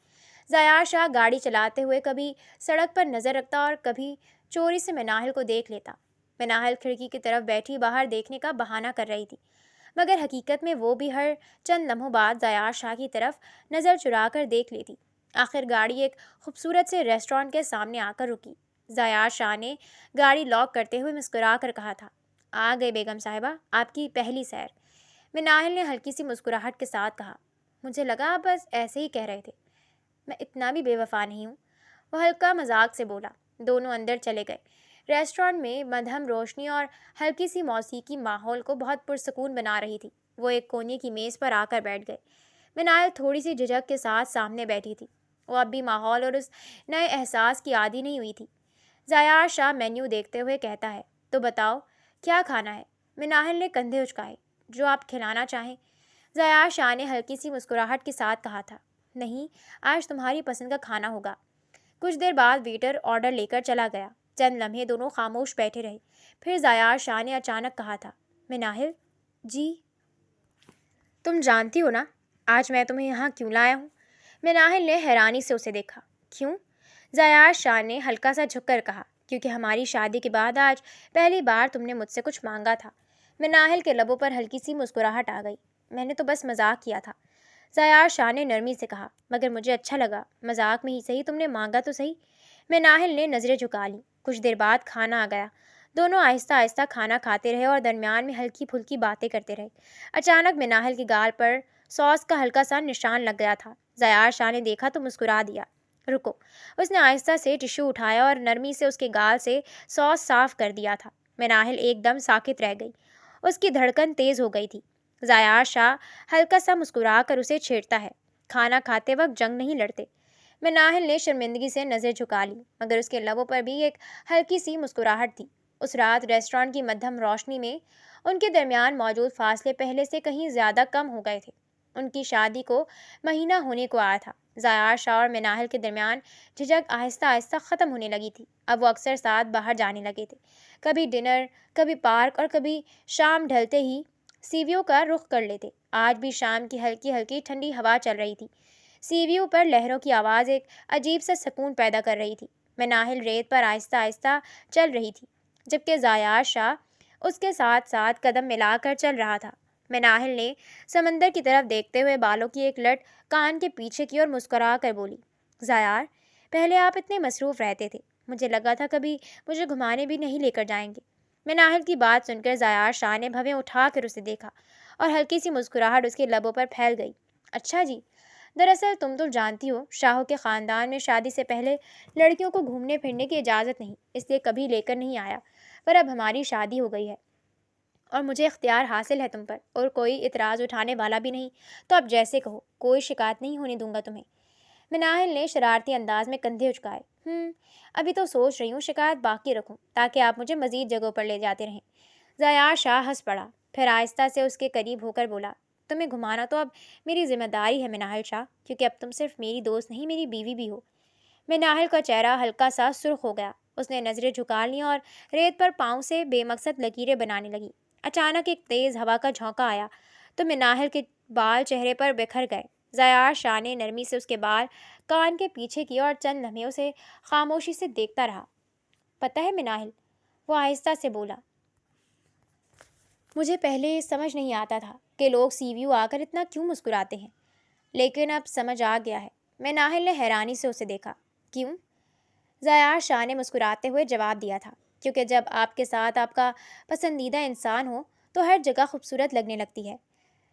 ضیاء شاہ گاڑی چلاتے ہوئے کبھی سڑک پر نظر رکھتا اور کبھی چوری سے مناہل کو دیکھ لیتا۔ مناہل کھڑکی کی طرف بیٹھی باہر دیکھنے کا بہانہ کر رہی تھی، مگر حقیقت میں وہ بھی ہر چند لمحوں بعد ضیاء شاہ کی طرف نظر چرا کر دیکھ لیتی۔ آخر گاڑی ایک خوبصورت سے ریسٹورانٹ کے سامنے آ کر رکی۔ ضیاء شاہ نے گاڑی لاک کرتے ہوئے مسکرا کر کہا تھا، آ گئے بیگم صاحبہ، آپ کی پہلی سیر۔ مناہل نے ہلکی سی مسکراہٹ کے ساتھ کہا، مجھے لگا آپ بس ایسے ہی کہہ رہے تھے، میں اتنا بھی بے وفا نہیں ہوں۔ وہ ہلکا مذاق سے بولا۔ دونوں اندر چلے گئے۔ ریسٹورانٹ میں مدھم روشنی اور ہلکی سی موسیقی ماحول کو بہت پرسکون بنا رہی تھی۔ وہ ایک کونے کی میز پر آ کر بیٹھ گئے۔ مناہل تھوڑی سی جھجک کے ساتھ سامنے بیٹھی تھی۔ وہ اب بھی ماحول اور اس نئے احساس کی عادی نہیں ہوئی تھی۔ ضیاء شاہ مینیو دیکھتے ہوئے کہتا ہے، تو بتاؤ کیا کھانا ہے؟ مناہل نے کندھے اچکائے، جو آپ کھلانا چاہیں۔ ضیاء شاہ نے ہلکی سی مسکراہٹ کے ساتھ کہا تھا، نہیں، آج تمہاری پسند کا کھانا ہوگا۔ کچھ دیر بعد ویٹر آرڈر لے کر چلا گیا۔ چند لمحے دونوں خاموش بیٹھے رہے۔ پھر ضیاء شاہ نے اچانک کہا تھا، مناہل جی، تم جانتی ہو نا آج میں تمہیں یہاں کیوں لایا ہوں؟ مناہل نے حیرانی سے اسے دیکھا۔ کیوں؟ ضیاء شاہ نے ہلکا سا جھک کر کہا، کیونکہ ہماری شادی کے بعد آج پہلی بار تم نے مجھ سے کچھ مانگا تھا۔ مناہل کے لبوں پر ہلکی سی مسکراہٹ آ گئی۔ میں نے تو بس مذاق کیا تھا۔ ضیاء شاہ نے نرمی سے کہا، مگر مجھے اچھا لگا، مذاق میں ہی صحیح تم نے مانگا تو صحیح۔ مناہل نے نظریں جھکا لیں۔ کچھ دیر بعد کھانا آ گیا۔ دونوں آہستہ آہستہ کھانا کھاتے رہے اور درمیان میں ہلکی پھلکی باتیں کرتے رہے۔ اچانک مناہل کی گال پر ساس کا ہلکا سا نشان لگ گیا تھا۔ ضیاء شاہ نے دیکھا تو مسکرا دیا۔ رکو۔ اس نے آہستہ سے ٹشو اٹھایا اور نرمی سے اس کے گال سے ساس صاف کر دیا تھا۔ مناہل ایک دم ساکت رہ گئی۔ اس کی دھڑکن تیز ہو گئی تھی۔ ضیاء شاہ ہلکا سا مسکرا کر اسے چھیڑتا ہے، کھانا کھاتے وقت جنگ نہیں لڑتے۔ مناہل نے شرمندگی سے نظر جھکا لی، مگر اس کے لبوں پر بھی ایک ہلکی سی مسکراہٹ تھی۔ اس رات ریسٹورانٹ کی مدھم روشنی میں ان کے درمیان موجود فاصلے پہلے سے کہیں زیادہ کم ہو گئے تھے۔ ان کی شادی کو مہینہ ہونے کو آیا تھا۔ ضیاء شاہ اور مناہل کے درمیان جھجک آہستہ آہستہ ختم ہونے لگی تھی۔ اب وہ اکثر ساتھ باہر جانے لگے تھے، کبھی ڈنر، کبھی پارک اور کبھی شام ڈھلتے ہی سی ویو کا رخ کر لیتے۔ آج بھی شام کی ہلکی ہلکی ٹھنڈی ہوا چل رہی تھی۔ سی ویو پر لہروں کی آواز ایک عجیب سا سکون پیدا کر رہی تھی۔ مناہل ریت پر آہستہ آہستہ چل رہی تھی، جبکہ ضیاء شاہ اس کے ساتھ ساتھ قدم ملا کر چل رہا تھا۔ مناہل نے سمندر کی طرف دیکھتے ہوئے بالوں کی ایک لٹ کان کے پیچھے کی اور مسکرا کر بولی، ضیاء، پہلے آپ اتنے مصروف رہتے تھے، مجھے لگا تھا کبھی مجھے گھمانے بھی نہیں لے کر جائیں گے۔ مناہل کی بات سن کر ضیاء شاہ نے بھویں اٹھا کر اسے دیکھا اور ہلکی سی مسکراہٹ اس کے لبوں پر پھیل گئی۔ اچھا جی، دراصل تم تو جانتی ہو شاہوں کے خاندان میں شادی سے پہلے لڑکیوں کو گھومنے پھرنے کی اجازت نہیں، اس لیے کبھی لے کر نہیں آیا، پر اب ہماری شادی ہو گئی ہے اور مجھے اختیار حاصل ہے تم پر، اور کوئی اعتراض اٹھانے والا بھی نہیں، تو اب جیسے کہو، کوئی شکایت نہیں ہونے دوں گا تمہیں۔ مناہل نے شرارتی انداز میں کندھے اچکائے۔ ابھی تو سوچ رہی ہوں شکایت باقی رکھوں تاکہ آپ مجھے مزید جگہوں پر لے جاتے رہیں۔ ضیاء شاہ ہنس پڑا، پھر آہستہ سے اس کے قریب ہو کر بولا، تمہیں گھمانا تو اب میری ذمہ داری ہے مناہل شاہ، کیونکہ اب تم صرف میری دوست نہیں، میری بیوی بھی ہو۔ مناہل کا چہرہ ہلکا سا سرخ ہو گیا۔ اس نے نظریں جھکا لیں اور ریت پر پاؤں سے بے مقصد لکیریں بنانے لگی۔ اچانک ایک تیز ہوا کا جھونکا آیا تو مناہل کے بال چہرے پر بکھر گئے۔ ضیاء شاہ نے نرمی سے اس کے بال کان کے پیچھے کیے اور چند لمحے اسے خاموشی سے دیکھتا رہا۔ پتہ ہے مناہل، وہ آہستہ سے بولا، مجھے پہلے سمجھ نہیں آتا تھا کہ لوگ سی ویو آ کر اتنا کیوں مسکراتے ہیں، لیکن اب سمجھ آ گیا ہے۔ مناہل نے حیرانی سے اسے دیکھا۔ کیوں؟ ضیاء شاہ نے مسکراتے ہوئے جواب دیا تھا، کیونکہ جب آپ کے ساتھ آپ کا پسندیدہ انسان ہو تو ہر جگہ خوبصورت لگنے لگتی ہے۔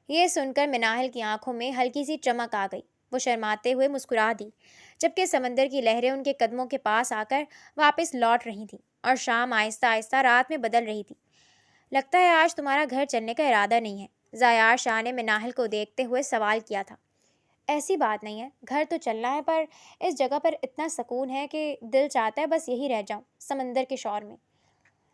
یہ سن کر مناہل کی آنکھوں میں ہلکی سی چمک آ گئی۔ وہ شرماتے ہوئے مسکرا دی، جبکہ سمندر کی لہریں ان کے قدموں کے پاس آ کر واپس لوٹ رہی تھیں اور شام آہستہ آہستہ رات میں بدل رہی تھی۔ لگتا ہے آج تمہارا گھر چلنے کا ارادہ نہیں ہے، ضیاء شاہ نے مناہل کو دیکھتے ہوئے سوال کیا تھا۔ ایسی بات نہیں ہے، گھر تو چلنا ہے، پر اس جگہ پر اتنا سکون ہے کہ دل چاہتا ہے بس یہی رہ جاؤں، سمندر کے شور میں۔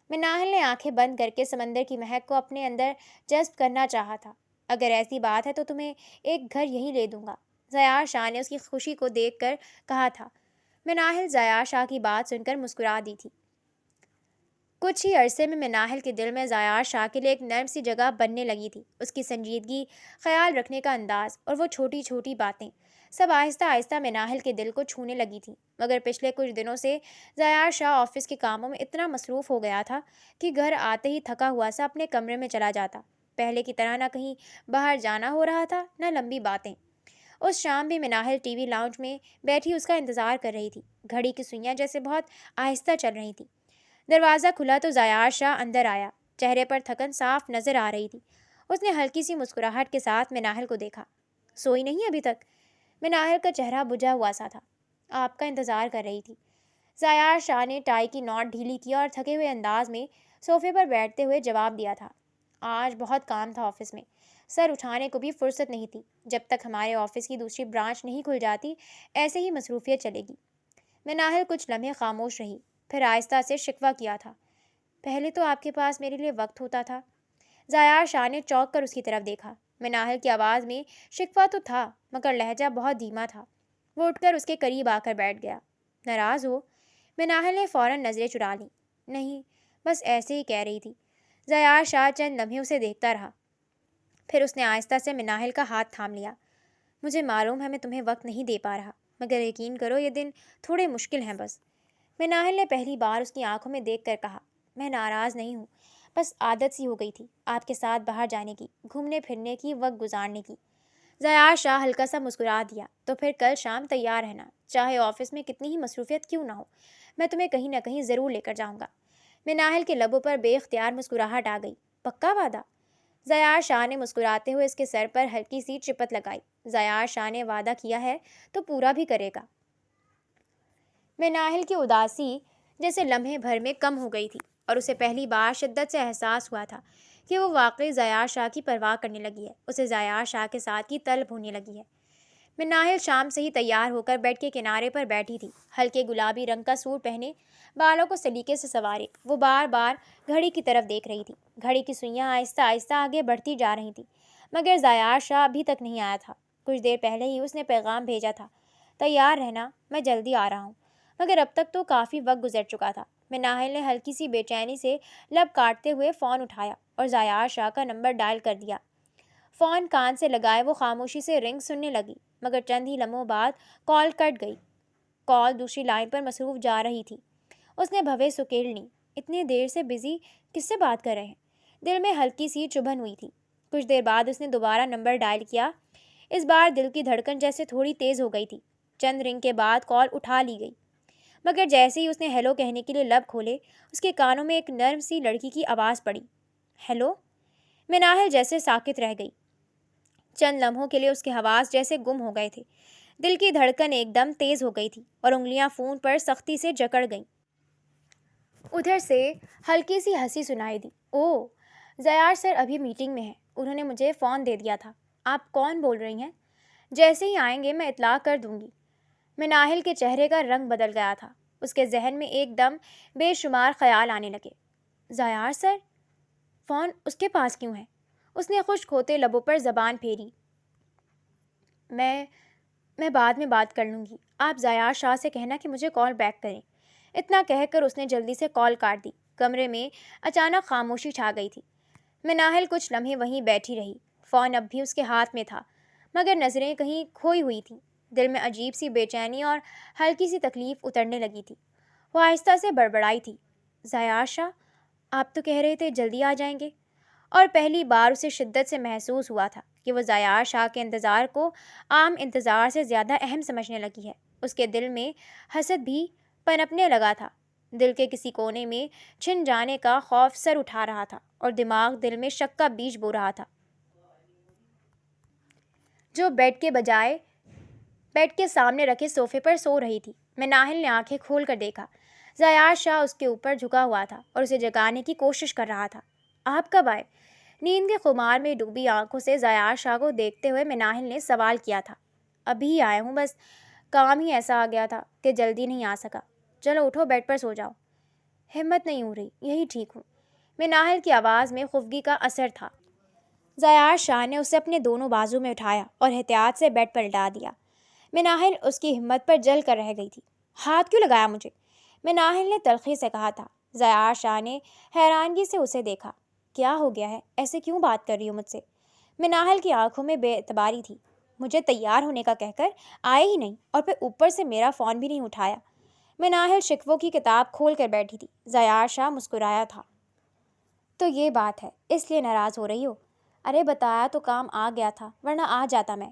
مناہل نے آنکھیں بند کر کے سمندر کی مہک کو اپنے اندر جذب کرنا چاہا تھا۔ اگر ایسی بات ہے تو تمہیں ایک گھر یہیں لے دوں گا، ضیاء شاہ نے اس کی خوشی کو دیکھ کر کہا تھا۔ مناہل ضیاء شاہ کی بات سن کر مسکرا دی تھی۔ کچھ ہی عرصے میں مناحل کے دل میں ضیاء شاہ کے لیے ایک نرم سی جگہ بننے لگی تھی۔ اس کی سنجیدگی، خیال رکھنے کا انداز اور وہ چھوٹی چھوٹی باتیں سب آہستہ آہستہ مناحل کے دل کو چھونے لگی تھیں۔ مگر پچھلے کچھ دنوں سے ضیاء شاہ آفس کے کاموں میں اتنا مصروف ہو گیا تھا کہ گھر آتے ہی تھکا ہوا سا اپنے کمرے میں چلا جاتا۔ پہلے کی طرح نہ کہیں باہر جانا ہو رہا تھا، نہ لمبی باتیں۔ اس شام بھی مناحل ٹی وی لاؤنج میں بیٹھی اس کا انتظار کر رہی تھی۔ گھڑی کی سوئیاں جیسے بہت آہستہ چل رہی تھیں۔ دروازہ کھلا تو ضیاء شاہ اندر آیا۔ چہرے پر تھکن صاف نظر آ رہی تھی۔ اس نے ہلکی سی مسکراہٹ کے ساتھ مناحل کو دیکھا۔ سوئی نہیں ابھی تک؟ مناحل کا چہرہ بجھا ہوا سا تھا۔ آپ کا انتظار کر رہی تھی۔ ضیاء شاہ نے ٹائی کی نوٹ ڈھیلی کی اور تھکے ہوئے انداز میں صوفے پر بیٹھتے ہوئے جواب دیا تھا۔ آج بہت کام تھا آفس میں، سر اٹھانے کو بھی فرصت نہیں تھی۔ جب تک ہمارے آفس کی دوسری برانچ نہیں کھل جاتی ایسے ہی مصروفیت چلے گی۔ مناحل کچھ لمحے خاموش رہی، پھر آہستہ سے شکوہ کیا تھا۔ پہلے تو آپ کے پاس میرے لیے وقت ہوتا تھا۔ ضیاء شاہ نے چونک کر اس کی طرف دیکھا۔ مناحل کی آواز میں شکوہ تو تھا مگر لہجہ بہت دھیما تھا۔ وہ اٹھ کر اس کے قریب آ کر بیٹھ گیا۔ ناراض ہو؟ مناحل نے فوراً نظریں چرا لیں۔ نہیں، بس ایسے ہی کہہ رہی تھی۔ ضیاء شاہ چند لمحے اسے دیکھتا رہا، پھر اس نے آہستہ سے مناحل کا ہاتھ تھام لیا۔ مجھے معلوم ہے میں تمہیں وقت نہیں دے پا رہا، مگر یقین کرو یہ دن تھوڑے مشکل ہیں بس۔ مناحل نے پہلی بار اس کی آنکھوں میں دیکھ کر کہا۔ میں ناراض نہیں ہوں، بس عادت سی ہو گئی تھی آپ کے ساتھ باہر جانے کی، گھومنے پھرنے کی، وقت گزارنے کی۔ ضیاء شاہ ہلکا سا مسکرا دیا۔ تو پھر کل شام تیار رہنا، چاہے آفس میں کتنی ہی مصروفیت کیوں نہ ہو، میں تمہیں کہیں نہ کہیں ضرور لے کر جاؤں گا۔ مناحل کے لبوں پر بے اختیار مسکراہٹ آ گئی۔ پکا وعدہ؟ ضیاء شاہ نے مسکراتے ہوئے اس کے سر پر ہلکی سی چپت لگائی۔ ضیاء شاہ نے وعدہ کیا ہے تو پورا بھی کرے گا۔ مناحل کی اداسی جیسے لمحے بھر میں کم ہو گئی تھی اور اسے پہلی بار شدت سے احساس ہوا تھا کہ وہ واقعی ضیاء شاہ کی پرواہ کرنے لگی ہے، اسے ضیاء شاہ کے ساتھ کی طلب ہونے لگی ہے۔ مناحل شام سے ہی تیار ہو کر بیڈ کے کنارے پر بیٹھی تھی، ہلکے گلابی رنگ کا سوٹ پہنے، بالوں کو سلیقے سے سنوارے۔ وہ بار بار گھڑی کی طرف دیکھ رہی تھی۔ گھڑی کی سوئیاں آہستہ آہستہ آگے بڑھتی جا رہی تھیں، مگر ضیاء شاہ ابھی تک نہیں آیا تھا۔ کچھ دیر پہلے ہی اس نے پیغام بھیجا تھا، تیار رہنا، میں جلدی آ رہا ہوں، مگر اب تک تو کافی وقت گزر چکا تھا۔ مناحل نے ہلکی سی بے چینی سے لب کاٹتے ہوئے فون اٹھایا اور ضیاء شاہ کا نمبر ڈائل کر دیا۔ فون کان سے لگائے وہ خاموشی سے رنگ سننے لگی، مگر چند ہی لمحوں بعد کال کٹ گئی۔ کال دوسری لائن پر مصروف جا رہی تھی۔ اس نے بھویں سکیڑ لی۔ اتنی دیر سے بزی، کس سے بات کر رہے ہیں؟ دل میں ہلکی سی چبھن ہوئی تھی۔ کچھ دیر بعد اس نے دوبارہ نمبر ڈائل کیا۔ اس بار دل کی دھڑکن جیسے تھوڑی تیز ہو گئی تھی۔ چند رنگ کے بعد کال اٹھا لی گئی، مگر جیسے ہی اس نے ہیلو کہنے کے لیے لب کھولے، اس کے کانوں میں ایک نرم سی لڑکی کی آواز پڑی۔ ہیلو؟ مناحل جیسے ساکت رہ گئی۔ چند لمحوں کے لیے اس کے حواس جیسے گم ہو گئے تھے۔ دل کی دھڑکن ایک دم تیز ہو گئی تھی اور انگلیاں فون پر سختی سے جکڑ گئیں۔ ادھر سے ہلکی سی ہنسی سنائی دی۔ اوہ، ضیاء سر ابھی میٹنگ میں ہیں، انہوں نے مجھے فون دے دیا تھا۔ آپ کون بول رہی ہیں؟ جیسے ہی آئیں گے میں اطلاع کر دوں گی۔ مناحل کے چہرے کا رنگ بدل گیا تھا۔ اس کے ذہن میں ایک دم بے شمار خیال آنے لگے۔ ضیاء سر؟ فون اس کے پاس کیوں ہے؟ اس نے خشک ہوتے لبوں پر زبان پھیری۔ میں بعد میں بات کر لوں گی، آپ ضیاء شاہ سے کہنا کہ مجھے کال بیک کریں۔ اتنا کہہ کر اس نے جلدی سے کال کاٹ دی۔ کمرے میں اچانک خاموشی چھا گئی تھی۔ مناحل کچھ لمحے وہیں بیٹھی رہی۔ فون اب بھی اس کے ہاتھ میں تھا، مگر نظریں کہیں کھوئی ہوئی تھیں۔ دل میں عجیب سی بے چینی اور ہلکی سی تکلیف اترنے لگی تھی۔ وہ آہستہ سے بڑبڑائی تھی۔ ضیاء شاہ، آپ تو کہہ رہے تھے جلدی آ جائیں گے۔ اور پہلی بار اسے شدت سے محسوس ہوا تھا کہ وہ ضیاء شاہ کے انتظار کو عام انتظار سے زیادہ اہم سمجھنے لگی ہے۔ اس کے دل میں حسد بھی پنپنے لگا تھا۔ دل کے کسی کونے میں چھن جانے کا خوف سر اٹھا رہا تھا اور دماغ دل میں شک کا بیج بو رہا تھا، جو بیڈ کے سامنے رکھے صوفے پر سو رہی تھی۔ مناحل نے آنکھیں کھول کر دیکھا۔ ضیاء شاہ اس کے اوپر جھکا ہوا تھا اور اسے جگانے کی کوشش کر رہا تھا۔ آپ کب آئے؟ نیند کے خمار میں ڈوبی آنکھوں سے ضیاء شاہ کو دیکھتے ہوئے مناحل نے سوال کیا تھا۔ ابھی ہی آیا ہوں، بس کام ہی ایسا آ گیا تھا کہ جلدی نہیں آ سکا۔ چلو اٹھو، بیڈ پر سو جاؤ۔ ہمت نہیں ہو رہی، یہی ٹھیک ہوں۔ مناحل کی آواز میں خفگی کا اثر تھا۔ ضیاء شاہ نے اسے اپنے دونوں بازو میں اٹھایا اور احتیاط سے بیڈ پر لٹا دیا۔ مناحل اس کی ہمت پر جل کر رہ گئی تھی۔ ہاتھ کیوں لگایا مجھے؟ مناحل نے تلخی سے کہا تھا۔ ضیاء شاہ نے حیرانگی سے اسے دیکھا۔ کیا ہو گیا ہے؟ ایسے کیوں بات کر رہی ہو مجھ سے؟ مناہل کی آنکھوں میں بے اعتباری تھی۔ مجھے تیار ہونے کا کہہ کر آئے ہی نہیں، اور پھر اوپر سے میرا فون بھی نہیں اٹھایا۔ مناہل شکووں کی کتاب کھول کر بیٹھی تھی۔ ضیاء شاہ مسکرایا تھا۔ تو یہ بات ہے، اس لیے ناراض ہو رہی ہو؟ ارے بتایا تو کام آ گیا تھا، ورنہ آ جاتا میں۔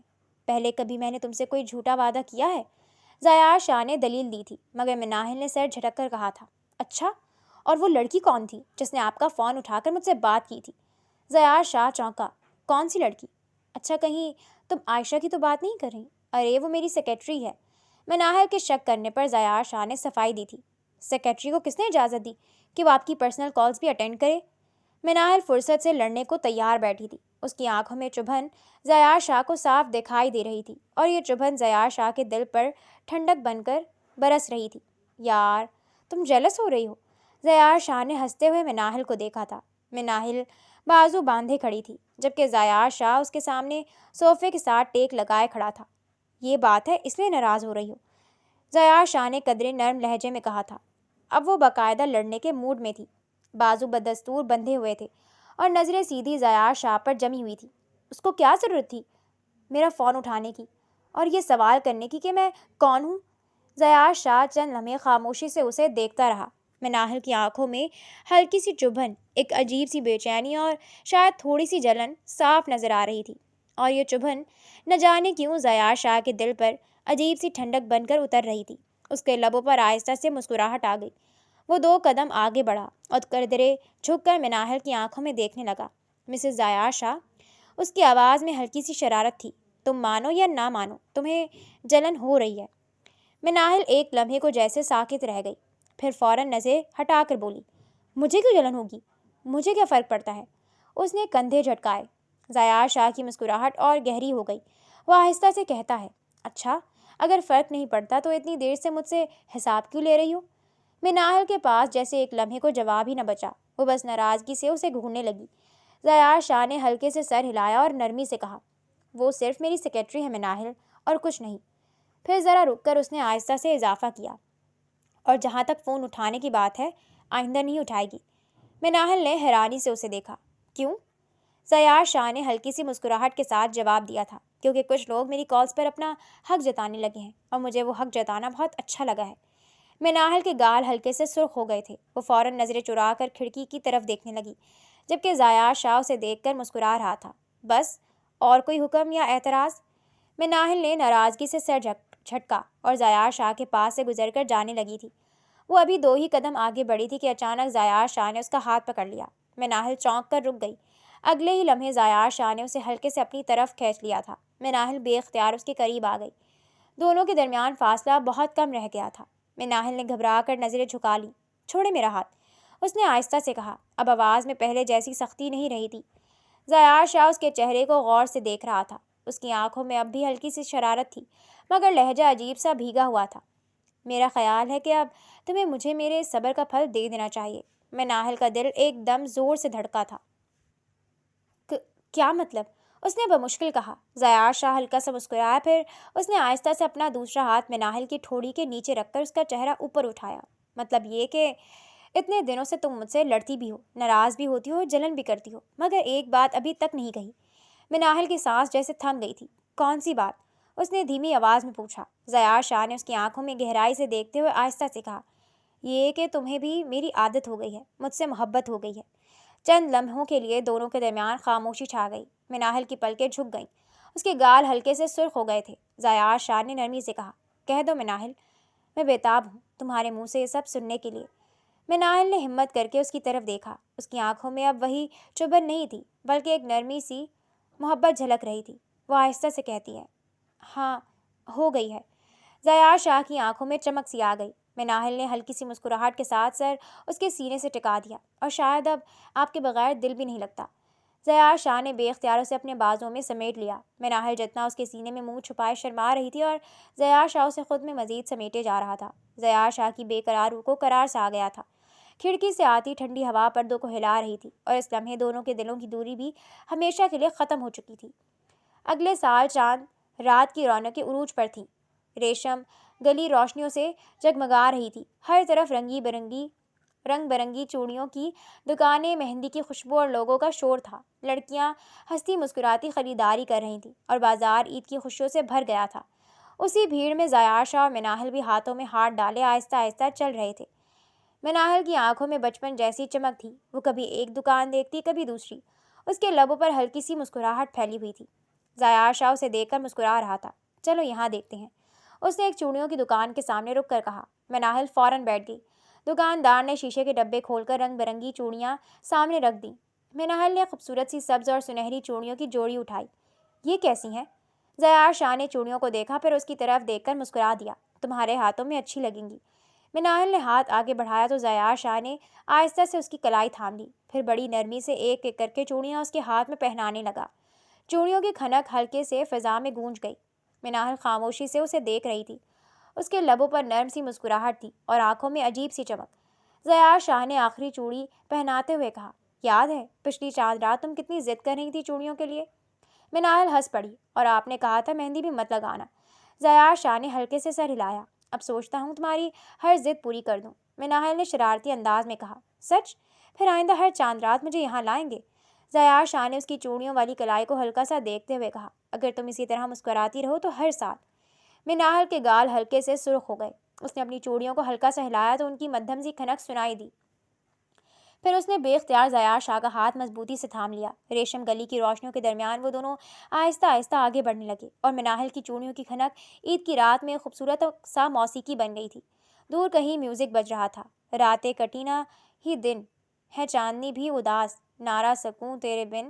پہلے کبھی میں نے تم سے کوئی جھوٹا وعدہ کیا ہے؟ ضیاء شاہ نے دلیل دی تھی، مگر مناہل نے سر جھٹک کر کہا تھا۔ اچھا، اور وہ لڑکی کون تھی جس نے آپ کا فون اٹھا کر مجھ سے بات کی تھی؟ ضیاء شاہ چونکا۔ کون سی لڑکی؟ اچھا، کہیں تم عائشہ کی تو بات نہیں کر رہی؟ ارے وہ میری سیکرٹری ہے۔ مناہل کے شک کرنے پر ضیاء شاہ نے صفائی دی تھی۔ سیکرٹری کو کس نے اجازت دی کہ وہ آپ کی پرسنل کالز بھی اٹینڈ کرے؟ مناہل فرصت سے لڑنے کو تیار بیٹھی تھی۔ اس کی آنکھوں میں چبھن ضیاء شاہ کو صاف دکھائی دے رہی تھی، اور یہ چبھن ضیاء شاہ کے دل پر ٹھنڈک بن کر برس رہی تھی۔ یار، تم جیلس ہو رہی ہو؟ ضیاء شاہ نے ہنستے ہوئے مناہل کو دیکھا تھا۔ مناہل بازو باندھے کھڑی تھی، جبکہ ضیاء شاہ اس کے سامنے صوفے کے ساتھ ٹیک لگائے کھڑا تھا۔ یہ بات ہے، اس لیے ناراض ہو رہی ہو؟ ضیاء شاہ نے قدرے نرم لہجے میں کہا تھا۔ اب وہ باقاعدہ لڑنے کے موڈ میں تھی۔ بازو بدستور بندھے ہوئے تھے اور نظریں سیدھی ضیاء شاہ پر جمی ہوئی تھی۔ اس کو کیا ضرورت تھی میرا فون اٹھانے کی اور یہ سوال کرنے کی کہ میں کون ہوں؟ ضیاء شاہ چند لمحے خاموشی سے اسے دیکھتا رہا۔ مناہل کی آنکھوں میں ہلکی سی چبھن، ایک عجیب سی بے چینی اور شاید تھوڑی سی جلن صاف نظر آ رہی تھی، اور یہ چبھن نہ جانے کیوں ضیاء شاہ کے دل پر عجیب سی ٹھنڈک بن کر اتر رہی تھی۔ اس کے لبوں پر آہستہ سے مسکراہٹ آ گئی۔ وہ 2 قدم آگے بڑھا اور قدرے جھک کر مناہل کی آنکھوں میں دیکھنے لگا۔ مسز ضیاء شاہ، اس کی آواز میں ہلکی سی شرارت تھی، تم مانو یا نہ مانو، تمہیں جلن ہو رہی ہے۔ مناہل ایک لمحے کو جیسے ساکت رہ گئی، پھر فوراً نظر ہٹا کر بولی، مجھے کیوں جلن ہوگی؟ مجھے کیا فرق پڑتا ہے؟ اس نے کندھے جھٹکائے۔ ضیاء شاہ کی مسکراہٹ اور گہری ہو گئی۔ وہ آہستہ سے کہتا ہے، اچھا، اگر فرق نہیں پڑتا تو اتنی دیر سے مجھ سے حساب کیوں لے رہی ہو؟ مناہل کے پاس جیسے ایک لمحے کو جواب ہی نہ بچا۔ وہ بس ناراضگی سے اسے گھورنے لگی۔ ضیاء شاہ نے ہلکے سے سر ہلایا اور نرمی سے کہا، وہ صرف میری سیکرٹری ہے مناہل، اور کچھ نہیں۔ پھر ذرا رک کر اس نے آہستہ سے اضافہ کیا، اور جہاں تک فون اٹھانے کی بات ہے، آئندہ نہیں اٹھائے گی۔ مناہل نے حیرانی سے اسے دیکھا۔ کیوں؟ ضیاء شاہ نے ہلکی سی مسکراہٹ کے ساتھ جواب دیا تھا، کیونکہ کچھ لوگ میری کالز پر اپنا حق جتانے لگے ہیں، اور مجھے وہ حق جتانا بہت اچھا لگا ہے۔ مناہل کے گال ہلکے سے سرخ ہو گئے تھے۔ وہ فوراً نظریں چرا کر کھڑکی کی طرف دیکھنے لگی، جبکہ ضیاء شاہ اسے دیکھ کر مسکرا رہا تھا۔ بس، اور کوئی حکم یا اعتراض؟ مناہل نے ناراضگی سے سر جھٹکا اور ضیاء شاہ کے پاس سے گزر کر جانے لگی تھی۔ وہ ابھی 2 ہی قدم آگے بڑھی تھی کہ اچانک ضیاء شاہ نے اس کا ہاتھ پکڑ لیا۔ مناہل چونک کر رک گئی۔ اگلے ہی لمحے ضیاء شاہ نے اسے ہلکے سے اپنی طرف کھینچ لیا تھا۔ مناہل بے اختیار اس کے قریب آ گئی۔ دونوں کے درمیان فاصلہ بہت کم رہ گیا تھا۔ مناہل نے گھبرا کر نظریں جھکا لیں۔ چھوڑے میرا ہاتھ، اس نے آہستہ سے کہا۔ اب آواز میں پہلے جیسی سختی نہیں رہی تھی۔ ضیاء شاہ اس کے چہرے کو غور سے دیکھ رہا تھا۔ اس کی آنکھوں میں اب بھی ہلکی سی شرارت تھی، مگر لہجہ عجیب سا بھیگا ہوا تھا۔ میرا خیال ہے کہ اب تمہیں مجھے میرے صبر کا پھل دے دینا چاہیے۔ مناہل کا دل ایک دم زور سے دھڑکا تھا۔ کیا مطلب؟ اس نے بمشکل کہا۔ ضیاء شاہ ہلکا سا مسکرایا، پھر اس نے آہستہ سے اپنا دوسرا ہاتھ مناہل کی ٹھوڑی کے نیچے رکھ کر اس کا چہرہ اوپر اٹھایا۔ مطلب یہ کہ اتنے دنوں سے تم مجھ سے لڑتی بھی ہو، ناراض بھی ہوتی ہو، جلن بھی کرتی ہو، مگر ایک بات ابھی تک نہیں کہی۔ مناہل کی سانس جیسے تھم گئی تھی۔ کون سی بات؟ اس نے دھیمی آواز میں پوچھا۔ ضیاء شاہ نے اس کی آنکھوں میں گہرائی سے دیکھتے ہوئے آہستہ سے کہا، یہ کہ تمہیں بھی میری عادت ہو گئی ہے، مجھ سے محبت ہو گئی ہے۔ چند لمحوں کے لیے دونوں کے درمیان خاموشی چھا گئی۔ مناہل کی پلکیں جھک گئیں، اس کے گال ہلکے سے سرخ ہو گئے تھے۔ ضیاء شاہ نے نرمی سے کہا، کہہ دو مناہل، میں بےتاب ہوں تمہارے منہ سے یہ سب سننے کے لیے۔ مناہل نے ہمت کر کے اس کی طرف دیکھا۔ اس کی آنکھوں میں اب وہی چبھن نہیں تھی، بلکہ ایک نرمی سی محبت جھلک رہی تھی۔ وہ آہستہ سے کہتی ہے، ہاں، ہو گئی ہے۔ ضیاء شاہ کی آنکھوں میں چمک سی آ گئی۔ مناہل نے ہلکی سی مسکراہٹ کے ساتھ سر اس کے سینے سے ٹکا دیا، اور شاید اب آپ کے بغیر دل بھی نہیں لگتا۔ ضیاء شاہ نے بے اختیار اسے اپنے بازوؤں میں سمیٹ لیا۔ مناہل جتنا اس کے سینے میں منہ چھپائے شرما رہی تھی، اور ضیاء شاہ اسے خود میں مزید سمیٹے جا رہا تھا۔ ضیاء شاہ کی بے قرار روح کو قرار سا آ گیا تھا۔ کھڑکی سے آتی ٹھنڈی ہوا پردوں کو ہلا رہی تھی، اور اس لمحے دونوں کے دلوں کی دوری بھی ہمیشہ کے لیے ختم ہو چکی تھی۔ اگلے سال چاند رات کی رونقیں عروج پر تھیں۔ ریشم گلی روشنیوں سے جگمگا رہی تھی۔ ہر طرف رنگی برنگی رنگ برنگی چوڑیوں کی دکانیں، مہندی کی خوشبو اور لوگوں کا شور تھا۔ لڑکیاں ہنستی مسکراتی خریداری کر رہی تھیں اور بازار عید کی خوشیوں سے بھر گیا تھا۔ اسی بھیڑ میں زیاشا اور مناہل بھی ہاتھوں میں ہاتھ ڈالے آہستہ آہستہ چل رہے تھے۔ مناہل کی آنکھوں میں بچپن جیسی چمک تھی، وہ کبھی ایک دکان دیکھتی کبھی دوسری۔ اس کے لبوں پر ہلکی سی مسکراہٹ پھیلی ہوئی تھی۔ زیاشا اسے دیکھ کر مسکرا رہا تھا۔ چلو یہاں دیکھتے ہیں، اس نے ایک چوڑیوں کی دکان کے سامنے رک کر کہا۔ مناہل فوراً بیٹھ گئی۔ دکاندار نے شیشے کے ڈبے کھول کر رنگ برنگی چوڑیاں سامنے رکھ دیں۔ مناہل نے خوبصورت سی سبز اور سنہری چوڑیوں کی جوڑی اٹھائی۔ یہ کیسی ہیں؟ زیاشا نے چوڑیوں کو دیکھا، پھر اس کی طرف دیکھ کر مسکرا دیا۔ تمہارے ہاتھوں میں اچھی لگیں گی۔ مناہل نے ہاتھ آگے بڑھایا تو زیاشا نے آہستہ سے اس کی کلائی تھام لی، پھر بڑی نرمی سے ایک ایک کر کے چوڑیاں اس کے ہاتھ میں پہنانے لگا۔ چوڑیوں کی کھنک ہلکے سے فضا میں گونج گئی۔ مناہل خاموشی سے اسے دیکھ رہی تھی۔ اس کے لبوں پر نرم سی مسکراہٹ تھی اور آنکھوں میں عجیب سی چمک۔ زیاشا نے آخری چوڑی پہناتے ہوئے کہا، یاد ہے پچھلی چاند رات تم کتنی ضد کر رہی تھی چوڑیوں کے لیے؟ مناہل ہنس پڑی۔ اور آپ نے کہا تھا مہندی بھی مت لگانا۔ زیاشا نے ہلکے سے سر ہلایا۔ اب سوچتا ہوں تمہاری ہر ضد پوری کر دوں، مناہل نے شرارتی انداز میں کہا۔ سچ؟ پھر آئندہ ہر چاند رات مجھے یہاں لائیں گے؟ زیاشا نے اس کی چوڑیوں والی کلائی کو ہلکا سا دیکھتے ہوئے کہا۔ اگر تم اسی طرح مسکراتی رہو تو ہر سال۔ مناہل کے گال ہلکے سے سرخ ہو گئے۔ اس نے اپنی چوڑیوں کو ہلکا سا ہلایا تو ان کی مدھم سی کھنک سنائی دی۔ پھر اس نے بے اختیار زیاشا کا ہاتھ مضبوطی سے تھام لیا۔ ریشم گلی کی روشنیوں کے درمیان وہ دونوں آہستہ آہستہ آگے بڑھنے لگے اور مناہل کی چوڑیوں کی کھنک عید کی رات میں خوبصورت سا موسیقی بن گئی تھی۔ دور کہیں میوزک بج رہا تھا۔ راتیں کٹی نہ ہی دن ہے چاندنی بھی اداس، نارا سکوں تیرے بن،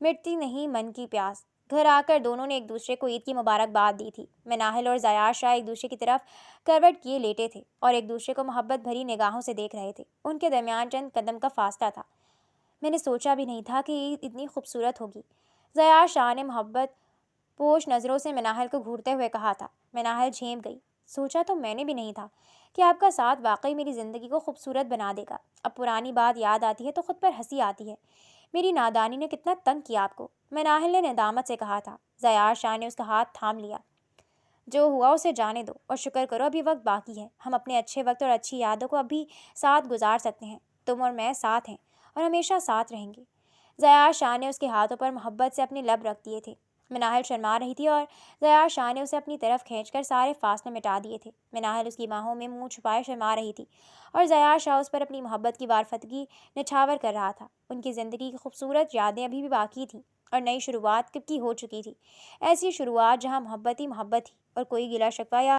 مٹتی نہیں من کی پیاس۔ گھر آ کر دونوں نے ایک دوسرے کو عید کی مبارکباد دی تھی۔ مناہل اور زیاشا ایک دوسرے کی طرف کروٹ کیے لیٹے تھے اور ایک دوسرے کو محبت بھری نگاہوں سے دیکھ رہے تھے۔ ان کے درمیان چند قدم کا فاصلہ تھا۔ میں نے سوچا بھی نہیں تھا کہ عید اتنی خوبصورت ہوگی، زیاشا نے محبت پوش نظروں سے مناہل کو گھورتے ہوئے کہا تھا۔ مناہل جھیم گئی۔ سوچا تو میں نے بھی نہیں تھا کہ آپ کا ساتھ واقعی میری زندگی کو خوبصورت بنا دے گا۔ اب پرانی بات یاد آتی ہے تو خود پر ہنسی آتی ہے۔ میری نادانی نے کتنا تنگ کیا آپ کو، مناہل نے ندامت سے کہا تھا۔ زیاشا نے اس کا ہاتھ تھام لیا۔ جو ہوا اسے جانے دو اور شکر کرو ابھی وقت باقی ہے۔ ہم اپنے اچھے وقت اور اچھی یادوں کو ابھی ساتھ گزار سکتے ہیں۔ تم اور میں ساتھ ہیں اور ہمیشہ ساتھ رہیں گے۔ زیاشا نے اس کے ہاتھوں پر محبت سے اپنے لب رکھ دیے تھے۔ مناہل شرما رہی تھی اور زیاشا نے اسے اپنی طرف کھینچ کر سارے فاصلے مٹا دیے تھے۔ مناہل اس کی باہوں میں منہ چھپائے شرما رہی تھی اور زیاشا اس پر اپنی محبت کی وارفتگی نچھاور کر رہا تھا۔ ان کی زندگی کی خوبصورت یادیں ابھی بھی باقی تھیں اور نئی شروعات کب کی ہو چکی تھی۔ ایسی شروعات جہاں محبت ہی محبت تھی اور کوئی گلہ شکوہ یا